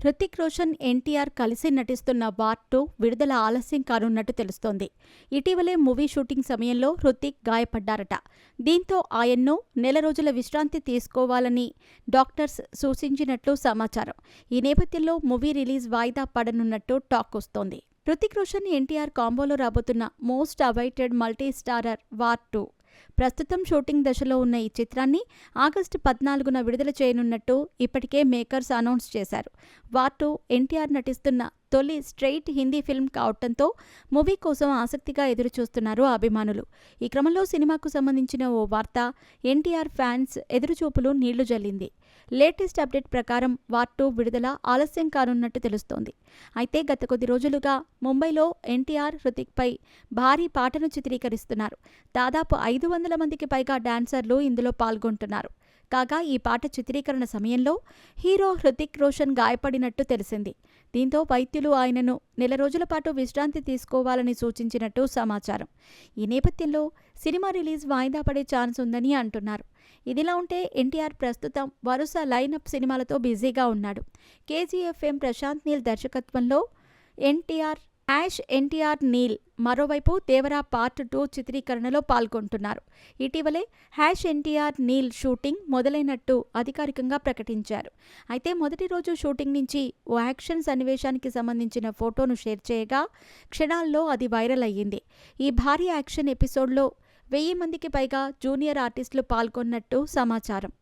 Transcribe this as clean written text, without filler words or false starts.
హృతిక్ రోషన్, ఎన్టీఆర్ కలిసి నటిస్తున్న వార్ 2 విడుదల ఆలస్యం కానున్నట్టు తెలుస్తోంది. ఇటీవలే మూవీ షూటింగ్ సమయంలో హృతిక్ గాయపడ్డారట. దీంతో ఆయన్ను నెల రోజుల విశ్రాంతి తీసుకోవాలని డాక్టర్స్ సూచించినట్లు సమాచారం. ఈ నేపథ్యంలో మూవీ రిలీజ్ వాయిదా పడనున్నట్టు టాక్ వస్తోంది. హృతిక్ రోషన్, ఎన్టీఆర్ కాంబోలో రాబోతున్న most awaited multi starrer war 2 ప్రస్తుతం షూటింగ్ దశలో ఉన్న ఈ చిత్రాన్ని ఆగస్టు 14న విడుదల చేయనున్నట్టు ఇప్పటికే మేకర్స్ అనౌన్స్ చేశారు. వార్ 2 ఎన్టీఆర్ నటిస్తున్న తొలి స్ట్రెయిట్ హిందీ ఫిల్మ్ కావడంతో మూవీ కోసం ఆసక్తిగా ఎదురుచూస్తున్నారు అభిమానులు. ఈ క్రమంలో సినిమాకు సంబంధించిన ఓ వార్త ఎన్టీఆర్ ఫ్యాన్స్ ఎదురుచూపులు నీళ్లు జల్లింది. లేటెస్ట్ అప్డేట్ ప్రకారం వార్ 2 విడుదల ఆలస్యం కానున్నట్టు తెలుస్తోంది. అయితే గత కొద్ది రోజులుగా ముంబైలో ఎన్టీఆర్, హృతిక్పై భారీ పాటను చిత్రీకరిస్తున్నారు. దాదాపు 500 మందికి పైగా డాన్సర్లు ఇందులో పాల్గొంటున్నారు. కాగా ఈ పాట చిత్రీకరణ సమయంలో హీరో హృతిక్ రోషన్ గాయపడినట్టు తెలిసింది. దీంతో వైద్యులు ఆయనను నెల రోజుల పాటు విశ్రాంతి తీసుకోవాలని సూచించినట్టు సమాచారం. ఈ నేపథ్యంలో సినిమా రిలీజ్ వాయిదా పడే ఛాన్స్ ఉందని అంటున్నారు. ఇదిలా ఉంటే ఎన్టీఆర్ ప్రస్తుతం వరుస లైనప్ సినిమాలతో బిజీగా ఉన్నాడు. కేజీఎఫ్ ప్రశాంత్ నీల్ దర్శకత్వంలో ఎన్టీఆర్ నీల్ మరోవైపు దేవరా పార్ట్ 2 చిత్రీకరణలో పాల్గొంటున్నారు. ఇటీవలే ఎన్టీఆర్ నీల్ షూటింగ్ మొదలైనట్టు అధికారికంగా ప్రకటించారు. అయితే మొదటి రోజు షూటింగ్ నుంచి ఓ యాక్షన్ సన్నివేశానికి సంబంధించిన ఫోటోను షేర్ చేయగా క్షణాల్లో అది వైరల్ అయ్యింది. ఈ భారీ యాక్షన్ ఎపిసోడ్లో 1000 మందికి పైగా జూనియర్ ఆర్టిస్టులు పాల్గొన్నట్టు సమాచారం.